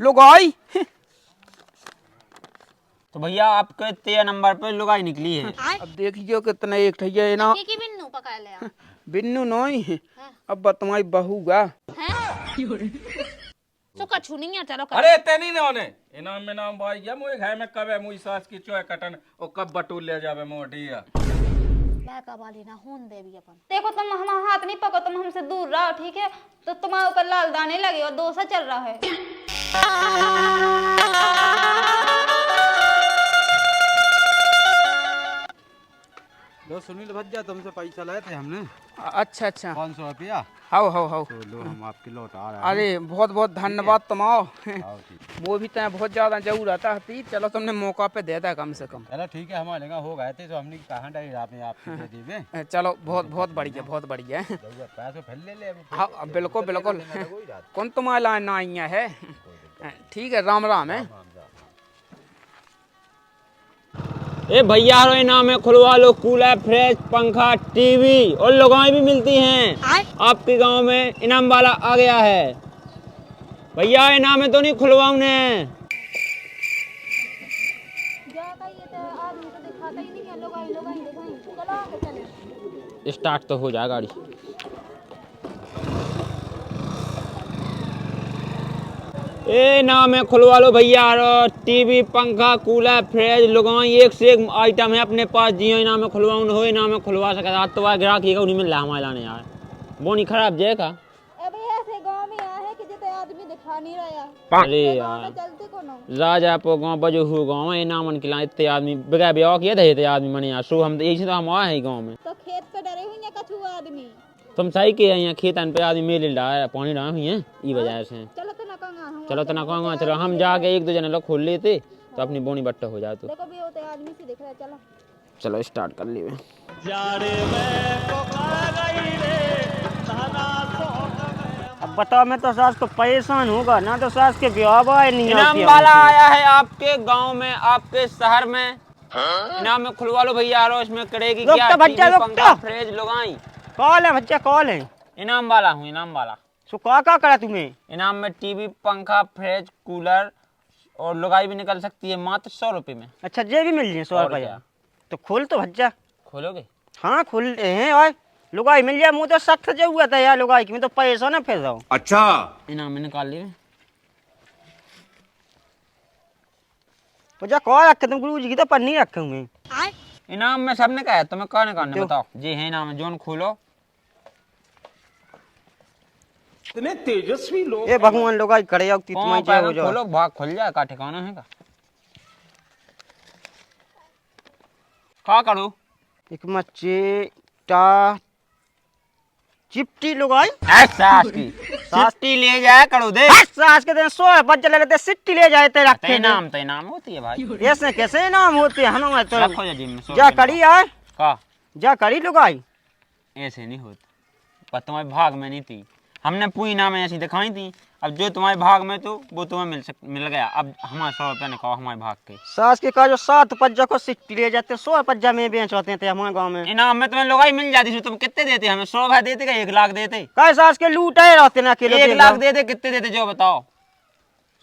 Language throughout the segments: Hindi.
लुगाई। तो भैया आपके 13 नंबर पे लुगाई निकली है। अब देखिए कितना एक ठैया ना की बिन्नू पका ले आप। बिन्नू नहीं अब बतमाई बहू गा तो कछु नहीं है चलो अरे तेनी ने होने इनाम में नाम भाई या मुझे घर में कब है मुझे सास की चोय कटन और कब बटूल ले जावे मोटिया का वाली ना होन दे भी अपन। देखो तुम हमारा हाथ नहीं पको, तुम हमसे दूर रहो ठीक है, तो तुम्हारे ऊपर लाल दाने लगे और डोसा चल रहा है। लो सुनील भज्जा तुमसे पैसा लाए थे हमने। अच्छा अच्छा 500 रुपया। हाउ तो लो हम आपकी लौट आ रहे हैं। अरे बहुत बहुत धन्यवाद तुम्हारा। आओ ठीक। वो भी तय बहुत ज्यादा जरूरत थी, चलो तुमने मौका पे दे दिया कम से कम। चलो ठीक है हमारे यहाँ हो गए थे तो हमने कहाँ डाली आपने आपसे दे दीजिए। चलो बहुत बहुत बढ़िया बहुत बढ़िया। पैसे फिर ले ले। हाँ बिल्कुल बिल्कुल। कौन तुम्हारे लाइन आई है? ठीक है राम राम है। ए भैया रो इनाम में खुलवा लो कूलर फ्रिज पंखा टीवी और लुगाई भी मिलती हैं। आपके गांव में इनाम वाला आ गया है। भैया इनाम में तो नहीं खुलवाऊ ने। स्टार्ट तो हो जाए गाड़ी। ए नाम है खुलवा लो भैया टीवी पंखा कूलर फ्रिज लुगाई एक से एक आइटम है अपने पास। जियो इनाम में खुलवाऊ न हो इनाम में खुलवा सके। आज तो ग्राहक ही नहीं मिल रहा हमारे लाने यार। बोनी खराब जे का ऐसे गांव में आए कि जिते आदमी दिखा नहीं रहा। अरे यार राजापुर गांव बजू हु गांव इनाम खिला इतने आदमी बगैर ब्याह किए थे इतने आदमी मने यार सो हम यही तो हम आए हैं गांव में। तो खेत पे डरे हुए हैं कछु आदमी। तुम सही के यहाँ खेतन पे आदमी मेल रहा है पानी रहा हुई है ई वजह से। चलो तो ना कहूंगा चलो तो ना कहूँगा चलो हम जाके एक दो जने लोग खोल लेते तो अपनी बोनी बट्टा हो जाए। तो देखो भी होते आदमी से दिख रहा है। चलो चलो स्टार्ट कर लिए। अब बताओ मैं तो सास को परेशान होगा ना तो सास के ब्याह नहीं इनाम वाला आया है आपके गांव में आपके शहर में। इनाम में खुलवा लो भैया इसमें करेगी क्या टीवी पंखा फ्रिज लुगाई। कॉल है बच्चा कॉल है। इनाम वाला हूँ इनाम वाला। सो क्या करा तुम्हें? इनाम में टीवी पंखा फ्रिज कूलर और लुगाई भी निकल सकती है मात्र 100 रुपए में। अच्छा जे भी मिल जाए 100 रुपया तो खोल तो भज्जा। खोलोगे? हाँ खुल हैं और लुगाई मिल जाए। मुँह तो सख्त जो हुआ था यार लुगाई की मैं तो पैसा ना फिर रहा हूँ। अच्छा इनाम में निकाल लिए। भज्जा कॉल रखे तुम गुरु जी की तो पन्नी रखे हुए। इनाम में सबने कहा है तुम्हें कहने कहने बताओ जी है इनाम जोन खोलो। इतने तेजस्वी लोग ए भगवान लुगाई करे हो जाओ। खोलो भाग खुल जाए का ठिकाना है का करो। एक मच्चे टा चिपटी लुगाई सास की चिट्टी ले जाए करो दे। सास के दिन 100 बच्चे ले लेते सिट्टी ले जाए ते रखे इनाम तो इनाम होती है भाई। ऐसे कैसे इनाम होते हैं हम तो रखो जा जिम में 100 जा करी यार का जा करी लुगाई। ऐसे नहीं होती पर तुम्हारे भाग में नहीं थी। हमने पूरी नाम ऐसी दिखाई थी। अब जो तुम्हारे भाग में तो वो तुम्हें मिल गया। अब हमारे 100 रुपया निकालो हमारे भाग के। सास के का जो 7 पज्जा को सिट्टी ले जाते 100 पज्जा में बेच होते थे हमारे गांव में। इनाम में तुम्हें लुगाई मिल जाती थी। तुम कितने देते हमें? 100 रुपया देते क्या 1 लाख देते? काय सास के लूटे रहते ना अकेले 1 लाख देते कितने देते जो बताओ?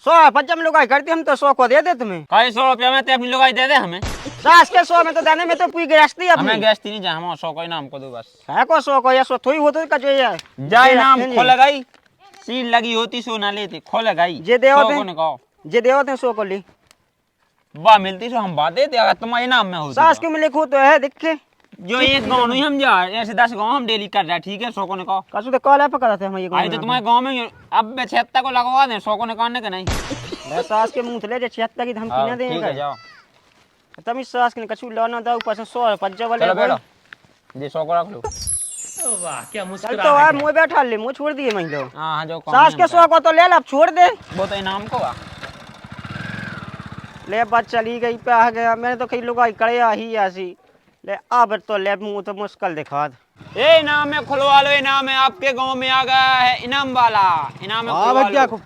100 पज्जा में लुगाई करती हम तो 100 को दे दे तुम्हें। काय 100 रुपया में अपनी लुगाई दे दे हमें। सास के 100 में तो देने में तो पूरी गृहस्थी अपनी। हमें गैस नहीं जाए हम 100 को इनाम को दो बस। है को 100 को या 100 थोड़ी होती का जो यार जा इनाम खोल गई सील लगी होती सो ना लेते खोल गई जे दे होते जे दे होते 100 को ली बा मिलती सो हम बात देते अगर तुम्हारे इनाम में होती। सास के में लिखो तो है देखे जो एक गाँव नहीं हम जा ऐसे 10 गाँव हम डेली कर रहे हैं ठीक है 100 को निकाल। कसू तो कॉल है पकड़ा थे हम ये आई तो तुम्हारे गाँव में अब 76 को लगवा दें 100 को निकालने के नहीं। सास के मुंह ले 76 की धमकी ना देगा। जाओ तुम इस सास के कछु लाना दो ऊपर से 100 पज्जा वाले बैठो जी 100 को रख लो। वाह क्या मुस्कुरा तो यार मुंह बैठा ले मुंह छोड़ दिए मैं लो। हां जो सास के 100 को तो ले अब छोड़ दे वो तो इनाम को ले बात चली गई पे आ गया। मैंने तो कई लोग आई करे ही ऐसी ले अब तो ले मुंह तो मुश्किल दिखा दे। ए इनाम में खुलवा लो। इनाम है आपके गांव में आ गया है इनाम वाला। इनाम में खुलवा लो।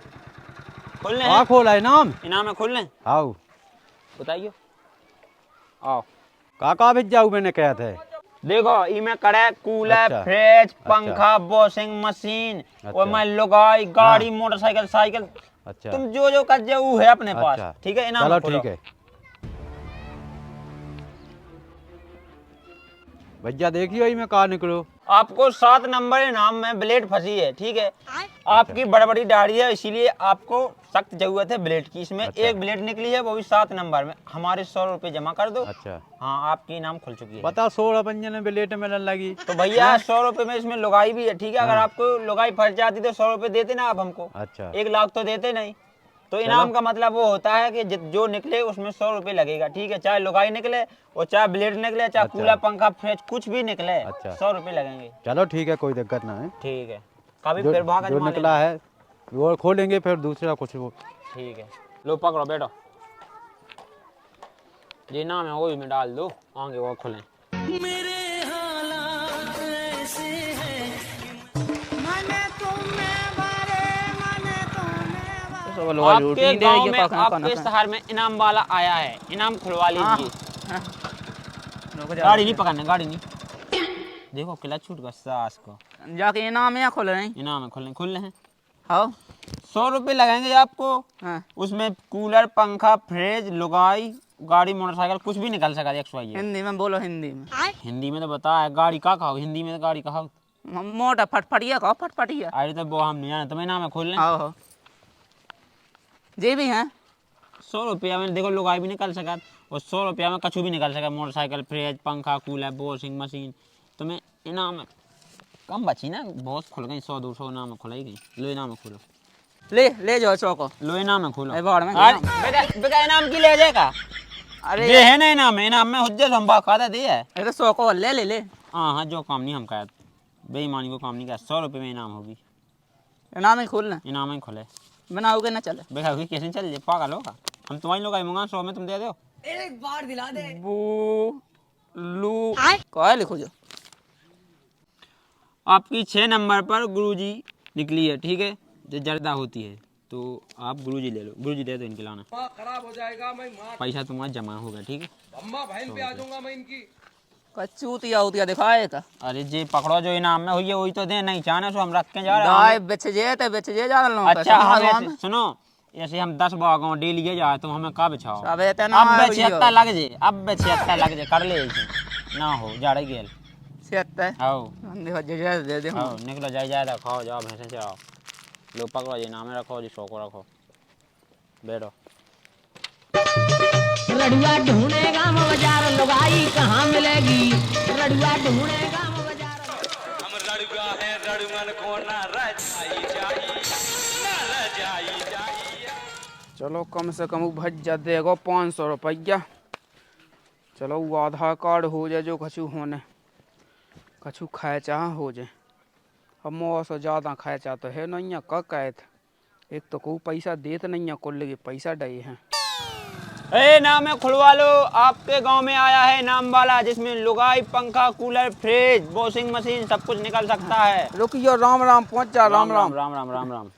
खोलने हैं खोला इनाम इनाम में खोलने आओ बताइए आओ काका भेज जाऊ मैंने कहा था। देखो इमे करे कूलर अच्छा, फ्रिज पंखा वॉशिंग मशीन और मैं लुगाई गाड़ी मोटरसाइकिल साइकिल अच्छा तुम जो जो कर वो है अपने पास, अच्छा। ठीक है। इनाम चलो खोलो। ठीक है भैया, देखियो ही मैं कहाँ निकलो। आपको 7 नंबर इनाम में ब्लेड फंसी है, ठीक है। आपकी बड़ी दाढ़ी है, इसीलिए आपको सख्त जरूरत है ब्लेड की। इसमें अच्छा। एक ब्लेड निकली है, वो भी 7 नंबर में। हमारे 100 रुपए जमा कर दो। अच्छा हाँ, आपकी इनाम खुल चुकी है। बताओ, 16 पंजन में लेट मिलने लगी। तो भैया 100 रुपए में इसमें लुगाई भी है, ठीक है। अगर हाँ। आपको लुगाई फंस जाती तो 100 रुपए देते ना आप हमको। अच्छा 1 लाख तो देते नहीं। तो इनाम का मतलब वो होता है कि जो निकले उसमें 100 रुपए लगेगा, ठीक है। चाहे लुगाई निकले और चाहे ब्लेड निकले, चाहे अच्छा। कूलर पंखा फ्रिज कुछ भी निकले, अच्छा। 100 रुपए लगेंगे। चलो ठीक है, कोई दिक्कत ना है। ठीक है, कभी जो, फिर भाग जो आजमा निकला लेना। है वो खोलेंगे, फिर दूसरा कुछ वो। ठीक है, लो पकड़ो बैठो। ये नाम है वही में डाल दो, आगे वो खोलें। सब लोग लूट आपके नहीं दे गांव ये में, का खाना आपके खाना शहर में इनाम वाला आया है, इनाम खुलवा हाँ। लीजिए। रुक जा, गाड़ी नहीं पकड़ना, गाड़ी नहीं। देखो क्लच छूट गया सास को। जाके इनाम या खोल रहे हैं। इनाम है, खुल रहे हैं। हाँ 100 रुपए लगेंगे आपको। हाँ उसमें कूलर पंखा फ्रिज लुगाई गाड़ी मोटरसाइकिल कुछ भी निकल सका। XYZ हिंदी में बोलो, हिंदी में। हिंदी में तो बता है, गाड़ी का कहो हिंदी में, तो गाड़ी कहो। मोटा फटफटिया कहो, फटफटिया। अरे तो वो हम नहीं जाने, तुम्हें नाम है खोल लें। हाँ हाँ जी भी हैं। 100 रुपया में देखो लुगाई भी निकल सका, और 100 रुपया में कछु भी निकल सका। मोटरसाइकिल फ्रिज पंखा कूलर वॉशिंग मशीन। तुम्हें इनाम है कम बची ना, बहुत खुल गई। 100-200 इनाम खुलाई गई। लो इनाम खोलो, ले जाओ चौको। लो इनाम खोलो। ए, बाहर में अरे इनाम। बेटा इनाम की ले जाएगा। अरे ये है ना इनाम है, इनाम में हुज्जत हम बाकायदा दी है। ये तो सौ को ले हाँ हाँ, जो काम नहीं हम कहा, बेईमानी को काम नहीं किया। 100 रुपये में इनाम होगी। इनाम ही खोलना, इनाम ही खोले। बनाओगे ना चले। बेटा होगी कैसे चल जाए, पागल होगा। हम तुम्हारी लोग मंगा 100 में तुम दे दो। बू लू क्या लिखो जो। आपकी 6 नंबर पर गुरुजी निकली है, ठीक है। जो जर्दा होती है तो आप गुरुजी ले लो। गुरुजी दे दो इनके लाना। खराब हो जाएगा, मैं मार पैसा तुम्हारा जमा होगा, ठीक है। अम्मा बहन पे आ जाऊंगा मैं इनकी। कचूतिया उतिया दिखाए था। अरे जे पकड़ो जो इनाम में हुई है वही तो दे, नहीं चाहने सो हम रख के जा रहे गाय हैं। बेच जे जा रहा हूं। अच्छा हाँ, वैसे सुनो, ऐसे हम 10 बागों डेली ये जाए तो हमें का बिछाओ। अब इतना अब 76 लग जे, अब 76 लग जे, कर ले ऐसे ना हो जाड़े गेल। 76 आओ देखो जे दे दे। आओ निकलो, जाए जाए खाओ, जाओ भैंसे चढ़ाओ। लो पकड़ो जी, नामे रखो जी, 100 को रखो, बैठो। रड़ुआ ढूंढेगा बाजार, लुगाई कहाँ मिलेगी। रड़ुआ ढूंढेगा बाजार। हम रड़ुआ है, रड़ुअन को ना रजाई जाई, ना रजाई जाई। चलो कम से कम भज जा देगो 500 रुपया। चलो वो आधार कार्ड हो जाए, जो कछु होने कछु खाए चाह हो जाए। अब मोह से ज़्यादा खाए चाह तो है नहीं है, का कहत। एक तो को पैसा देते नहीं है, कुल के पैसा डे हैं। ए नाम है खुलवा लो। आपके गांव में आया है इनाम वाला, जिसमें लुगाई पंखा कूलर फ्रिज वॉशिंग मशीन सब कुछ निकल सकता है। रुकियो, राम राम पहुँच जा। राम राम राम राम राम राम।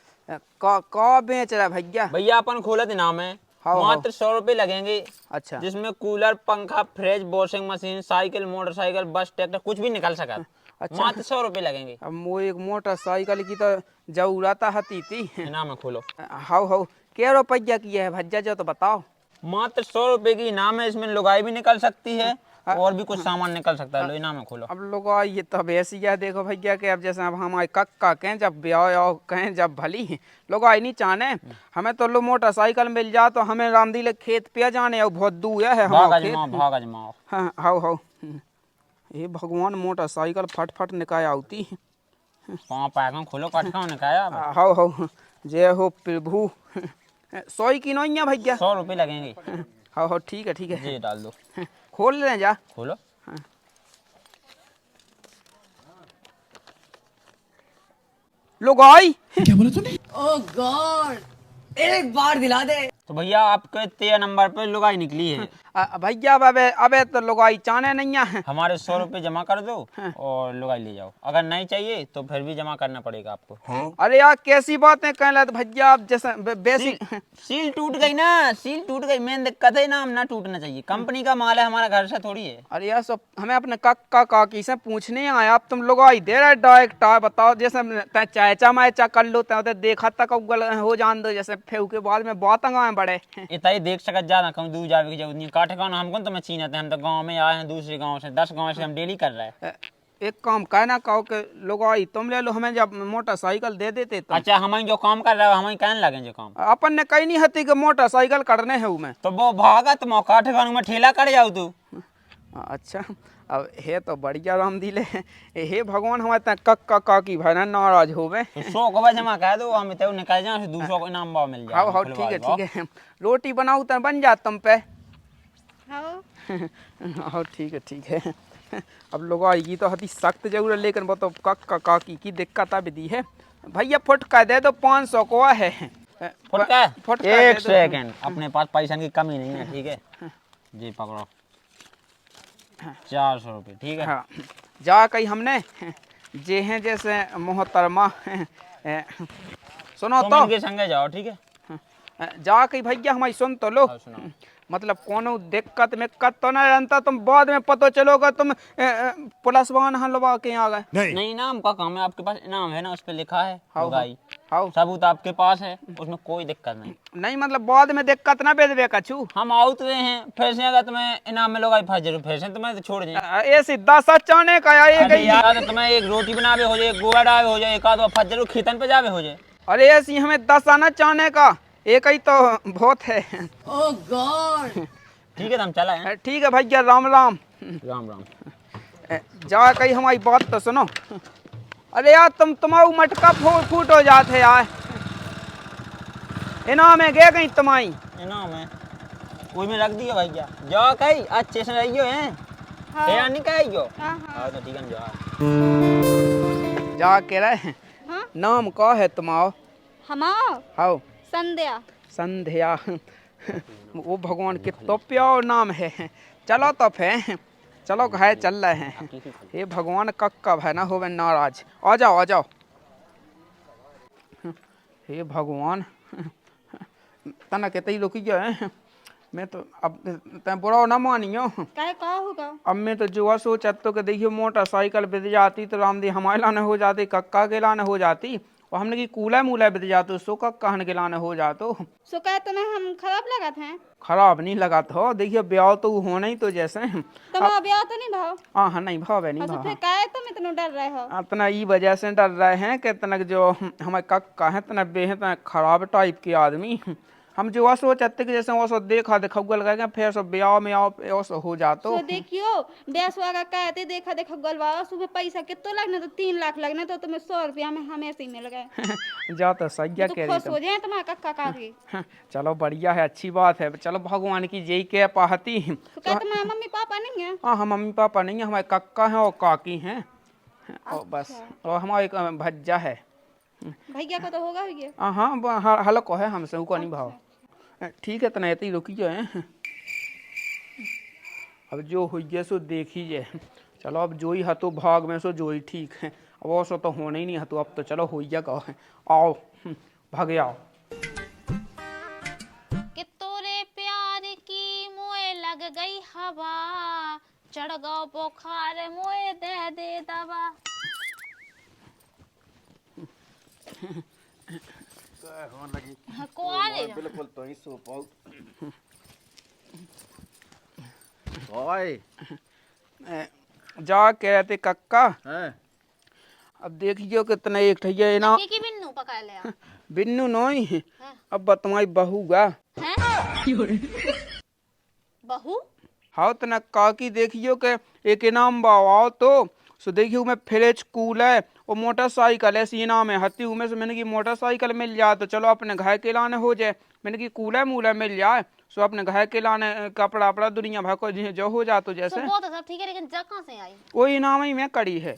का बेच रहा है भैया। भैया अपन खोलत इनाम है, हाँ, मात्र 100 रुपये लगेंगे। अच्छा जिसमें कूलर पंखा fridge washing machine cycle motorcycle बस ट्रैक्टर कुछ भी निकल सका। अच्छा। मात्र 100 रुपये लगेंगे। अब वो एक मोटरसाइकिल की तो जरूरत हती थी। इनाम है खोलो। हाउ क्या रुपया की है भज्जा, जो तो बताओ। मात्र 100 रुपये की इनाम है। इसमें लुगाई भी निकल सकती है और भी कुछ सामान निकल सकता है। लो इनाम है खोलो। अब लोग ये तब ऐसी है, देखो भैया कि अब जैसे अब हमारे कक्का कहें जब ब्याह कहें जब भली लोग आई नहीं चाहने। हमें तो लो मोटरसाइकिल मिल जा तो हमें रामदीले खेत पे जाने, और बहुत दूर है हमारा खेत। भाग अजमाओ। हाँ हाउ ये भगवान मोटरसाइकिल फट फट निकाय आती। पाँव पैक खोलो, कटका निकाया। हाउ जय हो प्रभु। 100 की नहीं है भैया। 100 रुपये लगेंगे। हाउ ठीक है जी डाल दो। खोल ले जा। खोलो। लोग आई ओह गॉड, एक बार दिला दे। तो भैया आपके 13 नंबर पे लुगाई निकली है। भैया अबे तो लुगाई चाने नहीं है। हमारे 100 रुपये जमा कर दो और लुगाई ले जाओ। अगर नहीं चाहिए तो फिर भी जमा करना पड़ेगा आपको। अरे यार कैसी बातें कह रहे भैया, आप जैसे बेसिक सील टूट गई ना, सील टूट गई, मेन दिक्कत है नाम ना टूटना चाहिए। कंपनी का माल है, हमारा घर से थोड़ी है। अरे यार सब हमें अपने कक्का काकी से पूछने आया, अब तुम लुगाई दे रहे डायरेक्ट। बताओ जैसे चाचा माचा कर लो तो देखा तक उगल हो जान दो, जैसे फिर के बाद में बहुत अंगा बड़े इतना ही देख सकत ज्यादा कहीं दूर जावे की जरूरत नहीं। काठे गाँव हमको तो मैं चीनते हैं, हम तो गाँव में आए हैं दूसरे गाँव से, 10 गाँव से हम डेली कर रहे हैं। एक काम कहना कहो कि लुगाई तुम ले लो, हमें जब मोटरसाइकिल दे देते तो। अच्छा हम जो काम कर रहे हो हम कहने लगे जो काम अपन ने कही नहीं हती कि मोटरसाइकिल करने है मैं तो वो भागा तुम काठे गाँव में ठेला कर जाओ तू। अच्छा अब हे तो बढ़िया राम दिले, हे भगवान हमारे कक्का काकी भाई ना नाराज होवे। तो 100 को जमा कह दो, हम तो निकल जाए 200 को इनाम भाव मिल जाए। हाँ ठीक है रोटी बनाऊ तो बन जात तुम पे। हाँ ठीक है। अब लोग आएगी तो हती सख्त जरूर, लेकिन वो तो कक्का काकी की दिक्कत अब दी है। भैया फुट का दे दो 500 को है। फुट एक सेकंड, अपने पास पैसा की कमी नहीं है, ठीक है जी पकड़ो 400 रुपये, ठीक है। हाँ जा कही हमने जे हैं जैसे मोहतरमा सुनो तो इनके संगे जाओ, ठीक है। जा कही भैया हमारी सुन तो लो। मतलब कोनो दिक्कत में कत तो ना जानता, तुम बाद में पता चलोगा तुम पुलिस वाहन हलवा के आ गए। नहीं इनाम का काम है, आपके पास इनाम है ना, उस पे लिखा है हाँ सबूत आपके पास है, उसमें कोई दिक्कत नहीं। नहीं मतलब बाद में दिक्कत ना बेदवे कछु। हम आउट रहे हैं, फिर से अगर तुम्हें इनाम मिलेगा फिर से तुम्हें तो छोड़ दें। ये सीधा सच चाने का यार तो तुम्हें एक रोटी बनावे हो जाए, गोबर डावे हो जाए, एक आध फजर खेतन पे जावे हो जाए। अरे ऐसी हमें 10 आना चाहने का एक ही तो बहुत है। ओह गॉड। ठीक है तो हम चला है। ठीक है भैया राम राम। राम राम। जा कही हमारी बात तो सुनो। अरे यार तुम्हारा मटका फूट हो जाते यार, इनाम है गे कहीं तुम्हारी इनाम है कोई में रख दिया भैया। जाओ कहीं अच्छे से रहियो हैं। हाँ नहीं कहियो। हाँ तो ठीक है जाओ। जा के रहे। हाँ? नाम का है तुम्हारा? हमारा हाँ संध्या। संध्या वो भगवान के तो प्यार नाम है। चलो तो फिर चलो घर चल रहे हैं। ये भगवान कक्का है ना होवे नाराज। आ जाओ हे भगवान तना कहते ही रुक गए। मैं तो अब तय बुरा ना मानियो। काहे का होगा? अब मैं तो जो सोचा तो कि देखियो मोटरसाइकिल बिद जाती तो रामदी हमारे लाने हो जाती, कक्का के लाने हो जाती, और हमने की कूला मूला बिद जातो सो कक्का हन के लाने हो जातो। सो कहे तुम्हें हम खराब लगा थे? खराब नहीं लगा तो देखिए ब्याह तो होना ही तो जैसे तुम्हारा ब्याह तो नहीं भाव? हाँ नहीं भाव है नहीं तो भाव। फिर काहे तुम इतना डर रहे हो? इतना ई वजह से डर रहे हैं कि तनक जो हमारे कक्का है तना बे है तना खराब टाइप के आदमी। हम जो सोचते कि जैसे वो देखा गल गए फिर सब ब्याह में आओ हो जातो। तो देखियो ब्याह का कहते देखा गलवा सुबह पैसा कितना लगना तो 3 लाख लगना तो तुम्हें 100 रुपया में हमेशा ही मिल गए। जा तो सही तो कह खुश रही हो जाए तुम्हारा कक्का काकी। चलो बढ़िया है, अच्छी बात है। चलो भगवान की जय के पाहती। तो क्या तुम्हारे मम्मी पापा नहीं है? हाँ मम्मी पापा नहीं है, हमारे कक्का हैं और काकी हैं और बस, और हमारा एक भज्जा है। भैया को तो होगा ही। हाँ हल्को है हमसे ऊका नहीं भाव। ठीक है तना इतनी रुकी जाए। अब जो हुई है सो देखी जाए। चलो अब जो ही हतो भाग में सो जो ही ठीक है। अब वो सो तो होना ही नहीं हतो, अब तो चलो हुई कहो है। आओ भागे आओ। कि तोरे प्यार की मोए लग गई हवा, चढ़ गो बुखार मोए दे दे दवा। बिल्कुल तो ही सो पाऊ। ओए जा कहते कक्का हैं अब देखियो कितना एक ठैया ना की बिन्नू पकड़ लिया। बिन्नू नहीं अब तुम्हारी बहू गा बहू। हाँ तना काकी देखियो के एक इनाम बाओ तो सो देखियो मैं फ्रिज कूलर और मोटरसाइकिल ऐसी इनाम है हती हूँ। से मैंने की मोटरसाइकिल मिल जाए तो चलो अपने घर के लाने हो जाए, मैंने की कूलर मूलर मिल जाए सो अपने घर के लाने कपड़ा अपड़ा दुनिया भर को जो हो जा तो जैसे वो तो सब ठीक है लेकिन जग कहाँ से आई? वो इनाम ही मैं करी है।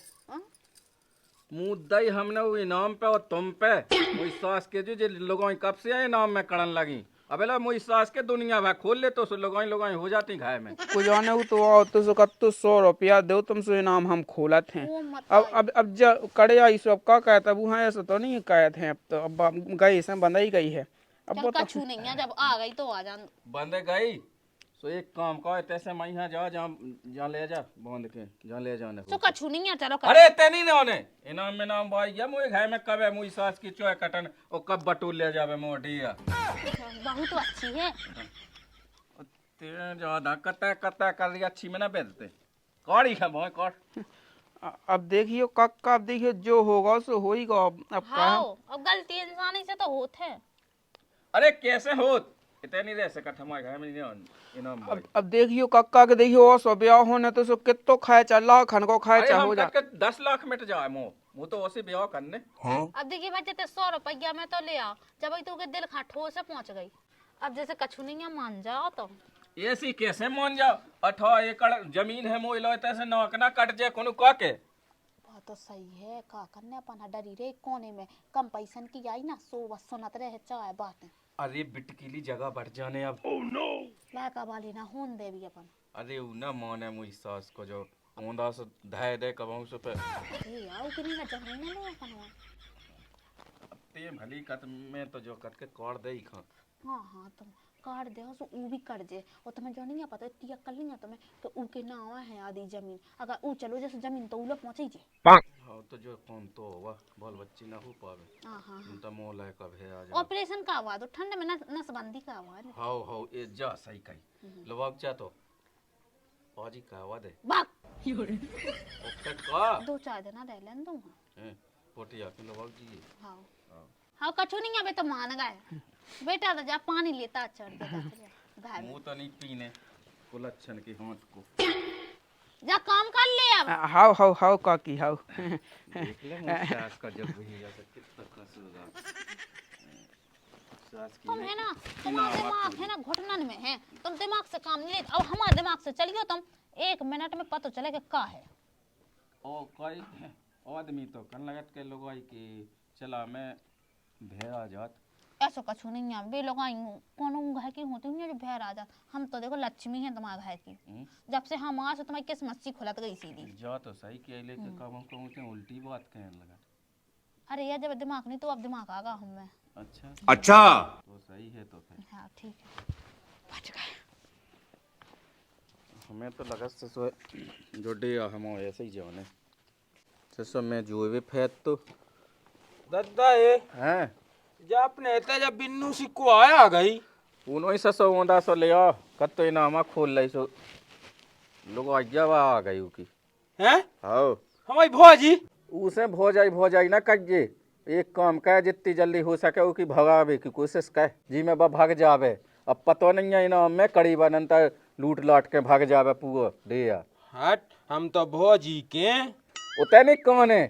मुद्दा ही हमने वो इनाम पे और तुम पे वही सास के जो लोगों कब से आए इनाम में कड़न लगी। अबे ला मुई सास के दुनिया भर खोल ले तो लगाई लगाई हो जाती घाय में। कुछ जाने वो तो आओ तो सो कत्तो 100 रुपया दो तुमसे इनाम हम खोलत हैं। वो मत अब जब करे आई सब का कहता वो हाँ ऐसा तो नहीं कहते हैं। अब तो अब गई से बंदाई गई है। अब चल वो तो कछु नहीं है, जब आ गई तो आ जान। बंदे गई तो एक काम कर तैसे मैं यहाँ जा जा ले जा बंद के जा ले जाने तो कछु नहीं है, चलो अरे तेनी ने होने इनाम में नाम भाई या मुई घाय में कब है मुई सास की चोय कटन और कब बटूल ले जावे मोटिया बहू तो अच्छी है। ते ज्यादा कता कर रही अच्छी में ना बेचते कौड़ी है भाई कौड़। अब देखियो कक्का, अब देखियो जो होगा सो होगा। अब का अब गलती इंसान से तो होते है। अरे कैसे होत इतनी रह सकत हमारे घर में नहीं इनाम भाई। अब देखियो कक्का के देखियो और सो ब्याह होने तो सो कितो खाए चल खन को खाए अरे चाहो हम जा। तक के 10 लाख मिट जाए मो तो उसे ब्याह करने। अब देखिए मैं जैसे 100 रुपया में तो ले आओ, जब तो के दिल खाठो से पहुंच गई। अब जैसे कछु नहीं है मान जाओ तो ऐसी कैसे मान जाओ 18 एकड़ जमीन है मोई लो तैसे नौकना कट जाए कोनो का के। बात तो सही है, का करने अपन डरी रे कोने में कम पैसन की आई ना सो बस सुनत रहे चाहे बातें। अरे बिटकीली जगह बढ़ जाने अब। लड़का वाली ना होन देवी अपन। अरे उ ना माने मुई सास को जो ओंदा से धाय दे कबाऊ से पे ए आओ कि नहीं ना जब नहीं ना अपन। ते भली कत में तो जो कत के कोड़ दे ही खा। हाँ तुम काट दे सो ऊ भी कर जे और तुम्हें जो नहीं पता इतनी अक्ल नहीं है तुम्हें तो ऊ के नाम है आदि जमीन। अगर ऊ चलो जैसे जमीन तो ऊ लोग पहुंचे जे। हां तो जो कौन तो वाह बाल बच्ची ना हो पावे। हां तो मोल है कब है आ जा। ऑपरेशन का हुआ तो ठंड में नसबंदी का हुआ है। हाउ ए जा सही कही लवाक जा तो पाजी का हुआ दे बाक ओके का 2-4 दिन रह लेन दूं। पोटिया के लवाक जी। हाँ हाँ कछु नहीं अबे तो मान गए बेटा तो जा पानी लेता चढ़ देता मुंह तो नहीं पीने कुलच्छन के हाथ को जा काम कर ले अब। हाउ हाउ हाउ काकी हाउ। देख ले मुझे सास का जब वही जा कितना कसूगा सास की तुम है ना तुम्हारा दिमाग है ना घुटनन में है, तुम दिमाग से काम नहीं लेते। अब हमारे दिमाग से चलियो तुम 1 मिनट में पता चले कि का है। ओ कोई आदमी तो कन लगत के लोग आई कि चला मैं भेड़ा जात ऐसा कछु नहीं है बे लोग आई कोनो घर की होती है जो भेड़ आ जात। हम तो देखो लक्ष्मी है तुम्हारे घर की, जब से हम आज तुम्हारी किस्मत सी खुलत गई सीधी। जा तो सही के लेके कब कहूं के उल्टी बात कहने लगा। अरे यार जब दिमाग नहीं तो अब दिमाग आगा हम में। अच्छा तो सही है तो फिर हाँ ठीक है बच गए। हमें तो लगा सो जो डे हम ऐसे ही जाने सो मैं जो भी फेत तो दादा ये हैं जब अपने ते जब बिन्नू सिक्को आया गई उनो ही सो ओंदा सो ले आ कत तो इनामा खोल लई सो लोग आज्ञा आ गई की हैं हां हमारी भौजी उसे भौजाई ना कज्जे एक काम कह जितनी जल्दी हो सके उसकी भगावे की कोशिश कर जी में भाग जावे। अब पता नहीं है इनाम में करीबन अंतर लूट लाट के भाग जावे पूरा दिया। हट हम तो भौजी के उतने नहीं कौन है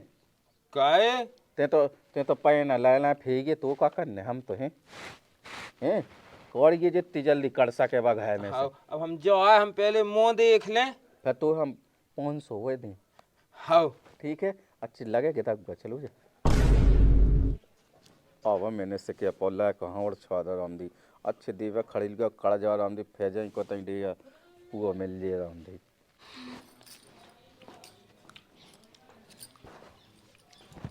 काए ते तो पैना लाना फेंगे तो का करने हम तो हैं और ये जितनी जल्दी कर सके बघाए में से। अब हम जो आए हम पहले मुंह देख लें फिर तो हम 500 हुए दें हाउ ठीक है अच्छी लगेगी तब चलो जा आवा मैंने से क्या पोला कहाँ और छादा राम दी अच्छे दीवे खड़ील का कड़ जा राम दी फेजा को तई दिया वो मिल जे राम दी।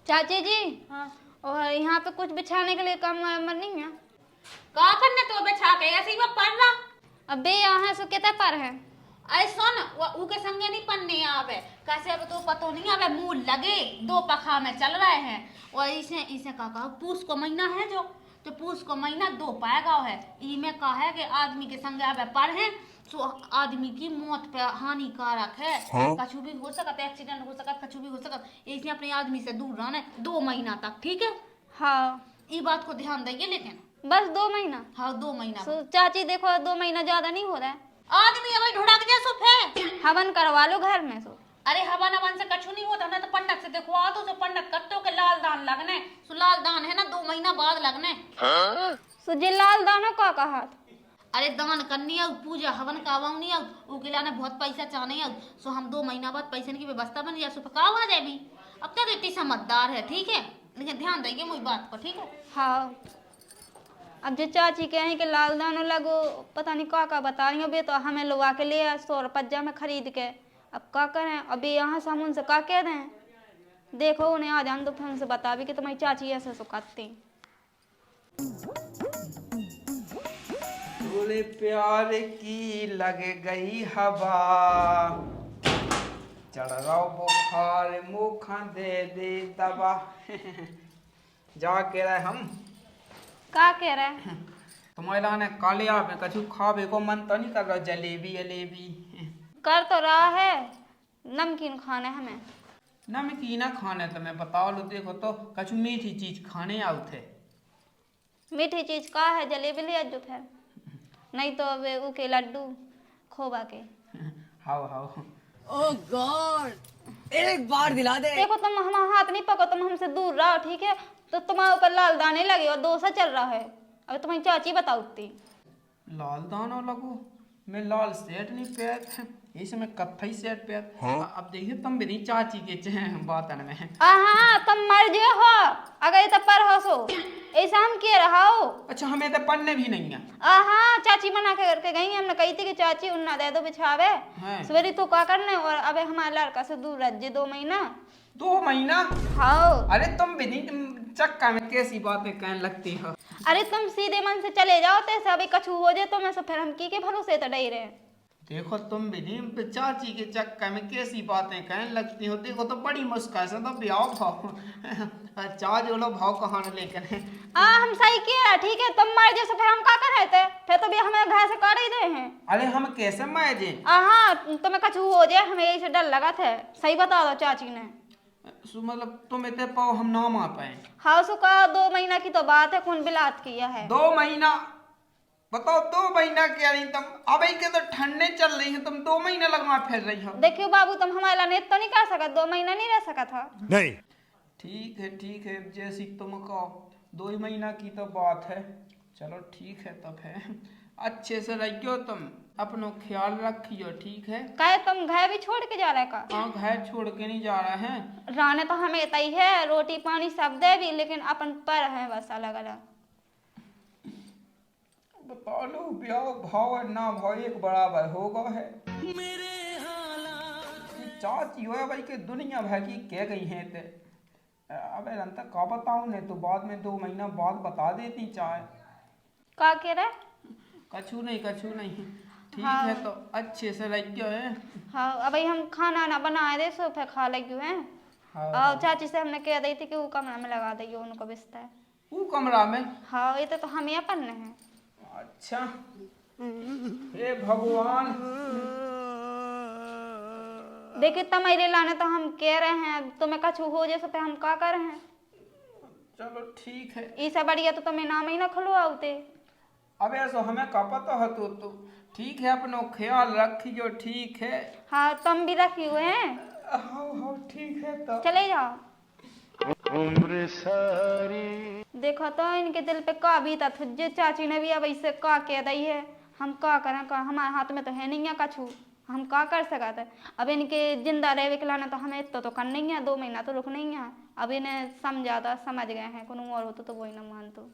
चाची जी हाँ और यहाँ पे कुछ बिछाने के लिए कम मन नहीं है का करने तो बिछा के ऐसे ही वो पढ़ रहा। अबे यहाँ से कितने पर है अरे सुन वो के संगे नहीं पन्ने आवे कैसे अब तो पतो नहीं आवे मुंह लगे 2 पखा में चल रहे हैं और इसे काका पूस को महीना है जो पूस को महीना 2 पाएगा है ई में कहा है कि आदमी के संगे आवे पढ़े तो आदमी की मौत पे हानिकारक है। कछु भी हो सकता है एक्सीडेंट हो सकता कछु भी हो सकता इसलिए अपने आदमी से दूर रहना 2 महीना तक ठीक है। हाँ ये बात को ध्यान देंगे लेकिन बस 2 महीना। हाँ 2 महीना तो चाची देखो 2 महीना ज्यादा नहीं हो रहा है आदमी अभी ढुड़क जा सो फे हवन करवा लो घर में सो। अरे हवन हवन से कछु नहीं होता ना तो पंडित से देखवा दो तो पंडित कत्तो के लाल दान लगने सो लाल दान है ना 2 महीना बाद लगने सो जे लाल दान का कहा अरे दान करनी है पूजा हवन कावानी है उके लाने बहुत पैसा चाहने है सो हम 2 महीना बाद पैसे की व्यवस्था बन जाए सो पकाव आ जाए भी अब तक इतनी समझदार है ठीक है लेकिन ध्यान देंगे मुझ बात को ठीक है। हाँ अब जो चाची कहें कि लाल दानो लगो, पता नहीं का बता रही हो बे, तो हमें लुआ के लिए 100 रुपया में खरीद के, अब का करें अभी यहाँ से हम उनसे का कह दें। देखो उन्हें आ जान तो फिर उनसे बता भी कि तुम्हारी चाची ऐसे सुखाती। थोड़े प्यार की लग गई हवा, चढ़ रहा बुखार मुखा दे दवा। जा कह रहे हम का कह रहे तुम्हारा ने काले आप में कछु खावे को मन तो नहीं कर रहा, जलेबी जलेबी कर तो रहा है, नमकीन खाने हमें। नमकीन खाने तो मैं बताओ लो, देखो तो कछु मीठी चीज खाने आउ थे। मीठी चीज का है, जलेबी ले जो फिर, नहीं तो वे उके लड्डू खोबा के। हाओ हाओ ओह गॉड, एक बार दिला दे। देखो तुम हमारा हाथ नहीं पको, तुम हमसे दूर रहो ठीक है। तो तुम्हारे ऊपर लाल दाने लगे और डोसा चल रहा है। अब तुम्हारी चाची बताओ उतनी। लाल दाना लगो, मैं लाल सेट नहीं पहत, इसे मैं कत्थई सेट पहत। अब देखिए तुम भी नहीं चाची के बातन में। हाँ तुम मर जे हो अगर तो पर हो सो, ऐसा हम कह रहा हो। अच्छा हमें तो पढ़ने भी नहीं है। हाँ चाची मना के करके गई, हमने कही थी कि चाची उन्ना दे दो बिछावे सवेरे तो का करने, और अबे हमारे लड़का से दूर रह जे 2 महीना। 2 महीना? हाँ अरे तुम भी नहीं चक्का में कैसी बातें कहने लगती हो। अरे तुम सीधे मन से चले जाओ, तो अभी कछु हो जाए तो मैं फिर हम की के भरोसे तो डर रहे। देखो तुम भी नहीं चाची के चक्कर में कैसी बातें कहने लगती हो। देखो तो बड़ी मुश्किल से तो ब्याह भाव चाह जोलो भाव कहां लेकर हम सही कह रहा ठीक है, तुम मर जैसे फिर हम का कर रहे थे, फिर तो भी हमें घर से काट ही दे हैं। अरे हम कैसे मर जे? हाँ तुम्हें कछु हो जाए, हमें यही से डर लगा था। सही बता दो चाची ने। मतलब तुम इतने पाओ हम ना मा पाए। हाँ सुखा 2 महीना की तो बात है, कौन बिलात किया है। 2 महीना? बताओ 2 महीना क्या नहीं, तुम अब के तो ठंडे चल रही है, तुम 2 महीने लगवा फिर रही हो। देखियो बाबू तुम हमारे लानेत तो नहीं कर सका, 2 महीना नहीं रह सका था। नहीं ठीक है जैसी तुम कहो। 2 महीना की तो बात है, चलो ठीक है तब है। अच्छे से रहियो तुम, अपनो ख्याल रखियो ठीक है। कहे तुम घर भी छोड़ के जा रहे का? हाँ घर छोड़ के नहीं जा रहे हैं। राने तो हमें तय है, रोटी पानी सब दे भी, लेकिन अपन पर है बस अलग अलग। बता लो ब्याह भाव और ना भाव एक बराबर होगा है। चाची हो भाई के दुनिया भर की कह गई हैं ते। अबे रंता का बताऊं ने तो बाद में 2 महीना बाद बता देती चाहे। का कह रहे? कछु नहीं ठीक हाँ। है तो अच्छे से लग गयो है। हाँ अब हम खाना ना बनाए दे सो फिर खा लगी हैं। हाँ, और चाची से हमने कह दी थी कि वो कमरा में लगा देगी उनको बिस्तर। वो कमरा में? हाँ ये तो हम ही अपन हैं। अच्छा हे भगवान। देखिए तुम्हारे लाने तो हम कह रहे हैं, अब तुम्हें कछु हो जैसे फिर हम का कर रहे हैं। चलो ठीक है। इससे बढ़िया तो तुम्हें नाम ही ना खुलवाते। अब ऐसा हमें का पता है तो ठीक है, अपनो ख्याल रखियो ठीक है। हाँ तुम भी रखी हुए हैं। हाँ ठीक है तो चले जाओ। देखो तो इनके दिल पे का बीता थुजे, चाची ने भी अब इससे का कह दी है। हम का करें, का हमारे हाथ में तो है नहीं है कछु, हम का कर सकते। अब इनके जिंदा रहे विकलाना तो हमें तो करना नहीं है, 2 महीना तो रुकना ही है। अब इन्हें समझा था, समझ गए हैं, कोनो और होता तो वही ना मानतो।